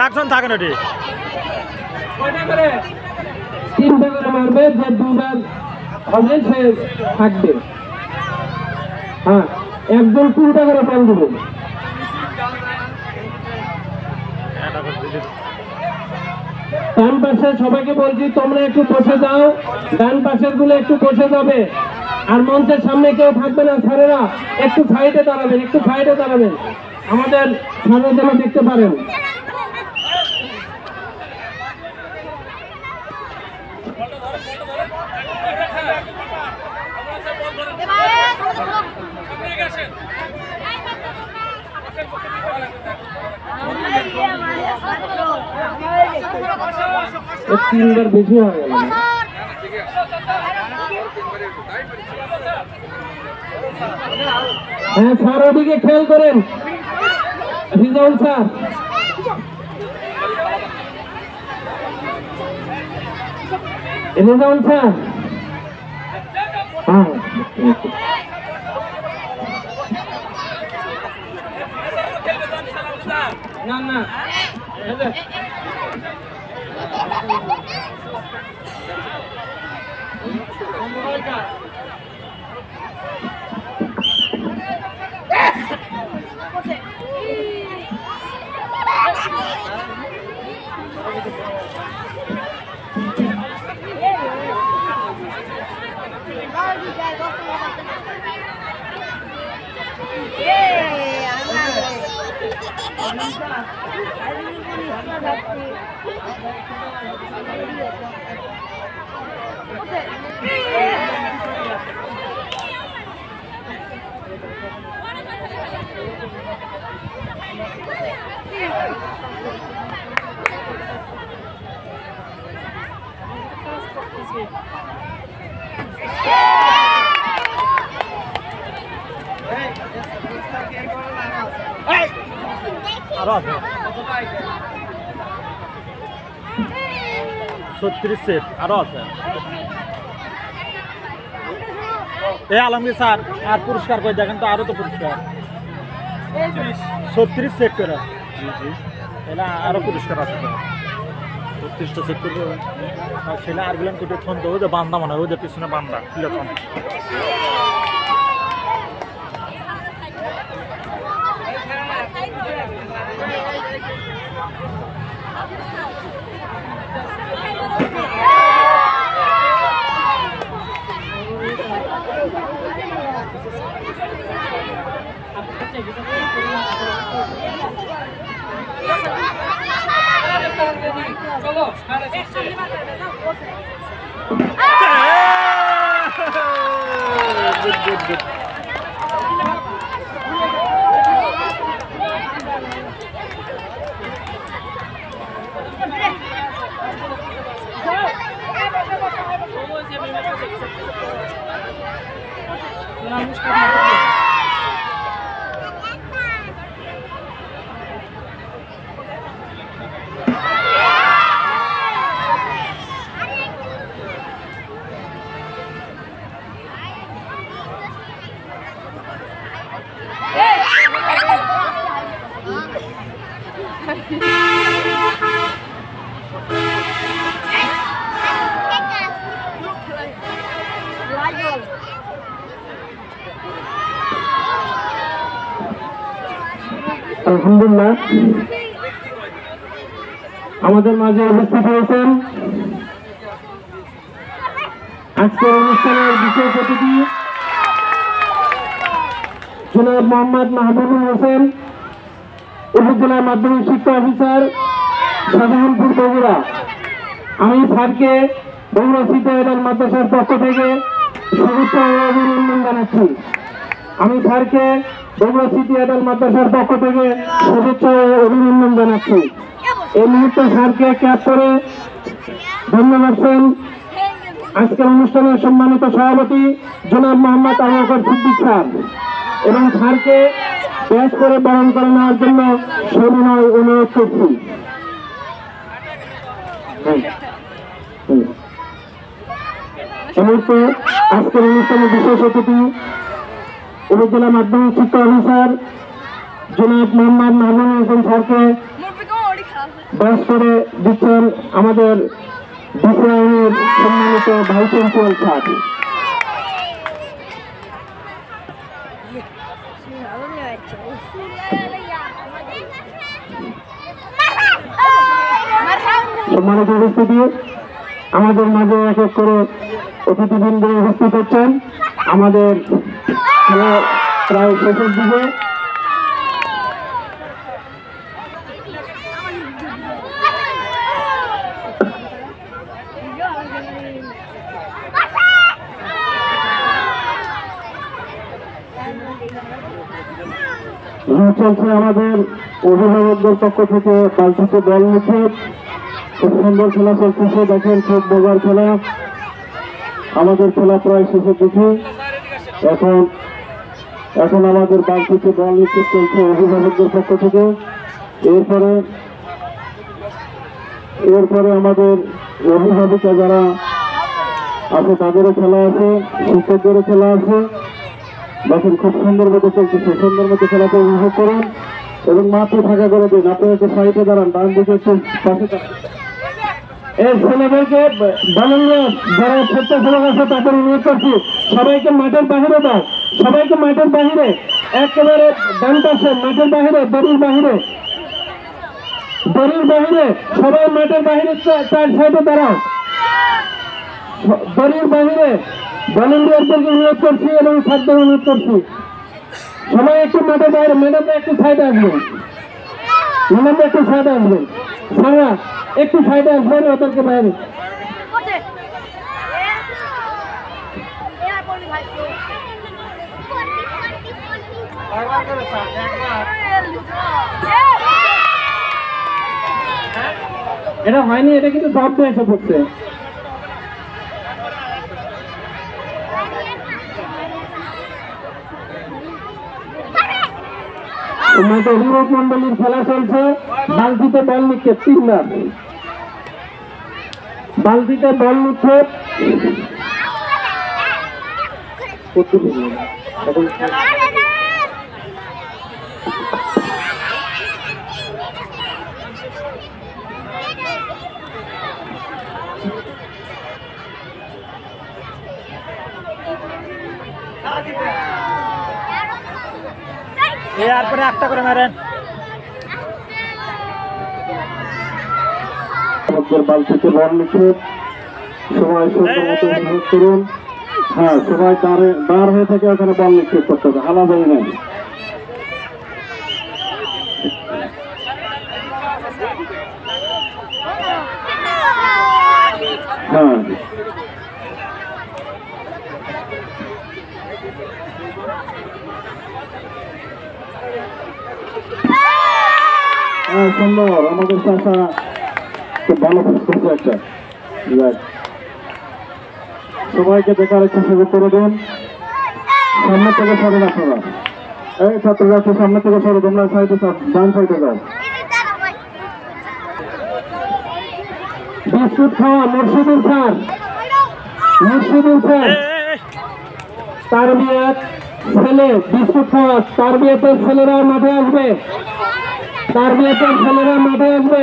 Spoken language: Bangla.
একজন থাকেন ওটি 3টা করে মারবে, যে 2বার হবে সে থাকবে। হ্যাঁ, একজন 3টা করে পাল দেবে। ডান পাশে সবাইকে বলছি তোমরা একটু বসে যাও, ডান পাশের গুলো একটু বসে যাবে। আর মঞ্চের সামনে কেউ থাকবে না, স্যারেরা একটু সাইডে দাঁড়াবেন, একটু সাইডে দাঁড়াবেন, আমাদের স্যারেরা যেন দেখতে পারেন। তিনবার বেশি হয়ে গেল। হ্যাঁ স্যার, ওদিকে খেয়াল করেন। রিজাউল স্যার, রিজাউল স্যার, হ্যাঁ না না আরো আছে 36 সেট আরো আছে। এই আলমগীর স্যার আর পুরস্কার করে দেখেন তো, আরো তো পুরস্কার 36 সেট করে। এটা আরো পুরস্কার আছে, 36টা সেট করবে। আর সেটা আর গুলান কোটে থন তো ওদের বান্দা মনে হয়, ওদের পিছনে বান্দা কিলো থন। চলো আলহামদুলিল্লাহ আমাদের মাঝে উপস্থিত হয়েছেন আজকের অনুষ্ঠানের বিশেষ অতিথি জনাব মোহাম্মদ মাহবুবুল হোসেন, উপজেলা মাধ্যমিক শিক্ষা অফিসার, শাহজাহানপুর বগুড়া। আমি স্যারকে বগুড়া সিটি মাদ্রাসার পক্ষ থেকে শুভেচ্ছা ও অভিনন্দন জানাচ্ছি। আমি স্যারকে বগুড়া সিটি মাদ্রাসার পক্ষ থেকে শুভেচ্ছা ও অভিনন্দন জানাচ্ছি। এই মুহূর্তে স্যারকে ক্যাপ করে ধন্যবাদ দেন আজকের অনুষ্ঠানের সম্মানিত সভাপতি জনাব মোহাম্মদ আবু বকর সিদ্দিক স্যার, এবং স্যারকে ব্যাস করে বরণ করে নেওয়ার জন্য সবিনয় অনুরোধ করছি। এই মুহূর্তে আজকের অনুষ্ঠানের বিশেষ অতিথি উপজেলা মাধ্যমিক শিক্ষা অফিসার জনাব মোহাম্মদ মাহবুবুল হোসেন স্যারকে ব্যাস করে দিচ্ছেন আমাদের বিসিআইয়ের সম্মানিত ভাইস প্রিন্সিপাল স্যার। সম্মানিত উপস্থিতি, আমাদের মাঝে এক এক করে অতিথিবৃন্দ উপস্থিত হচ্ছেন। আমাদের খেলা প্রায় শেষের দিকে। চলছে আমাদের অভিভাবকদের পক্ষ থেকে বালতিতে বল নিক্ষেপ। খুব সুন্দর খেলা চলতেছে, দেখেন খুব মজার খেলা। আমাদের খেলা প্রায় শেষের দিকে। এখন আমাদের বালতিতে বল নিক্ষেপ চলছে অভিভাবকদের পক্ষ থেকে। এরপরে আমাদের অভিভাবিকা যারা আছে তাদেরও খেলা আছে, শিক্ষকদেরও খেলা আছে। দেখেন খুব সুন্দর মতো চলতেছে, সুন্দর মতো খেলাতে উপভোগ করুন এবং মাঠে ফাঁকা করে দিন। আপনারা একটু সাইডে দাঁড়ান, ডান দিকে একটু পাশে দাঁড়ান। এই ছেলেদেরকে বলেন যারা ছোট্ট ছেলে আছে তাদের অনুরোধ করছি সবাইকে মাঠের বাহিরে দাও, সবাইকে মাঠের বাহিরে, একেবারে ডান পাশে মাঠের বাহিরে, দড়ির বাহিরে সবাই মাঠের বাহিরে চার সাইডে দাঁড়াও। দড়ির বাহিরে ভলেন্টিয়ারদেরকে অনুরোধ করছি এবং ছাত্রদের অনুরোধ করছি সবাই একটু মাঠের বাইরে, ম্যাডামরা একটু সাইডে আসবেন, ম্যাডামরা একটু সাইডে আসবেন, সারা একটু সাইডে আসবেন ওদেরকে বাইরে। এটা হয়নি, এটা কিন্তু শব্দ এসে পড়ছে। অভিভাবক মন্ডলীর খেলা চলছে। বালতিতে বল নিক্ষেপ 3 বার, বালতিতে বল নিক্ষেপ। এরপরে একটা করে মারেন। বালতিতে বল নিক্ষেপ, সবাই সুন্দর মতো উপভোগ করুন। হ্যাঁ, সবাই দাঁড় হয়ে থেকে ওখানে বল নিক্ষেপ করতে হবে, হালা যায় না। হ্যাঁ, সুন্দর, আমাদের চাষা খুব ভালো করছে একটা। সবাইকে দেখার একটু সুযোগ করে দিন। সামনে থেকে সরেন আপনারা, এই ছাত্ররা একটু সামনে থেকে সরো, তোমরা সাইডে ডান সাইডে যাও। বিস্কুট খাওয়া মুর্শিদুল স্যার, তারবিয়াত ছেলে বিস্কুট খাওয়া, তারবিয়াতের ছেলেরা মাঠে আসবে, তারবিয়াতের ছেলেরা মাঠে আসবে।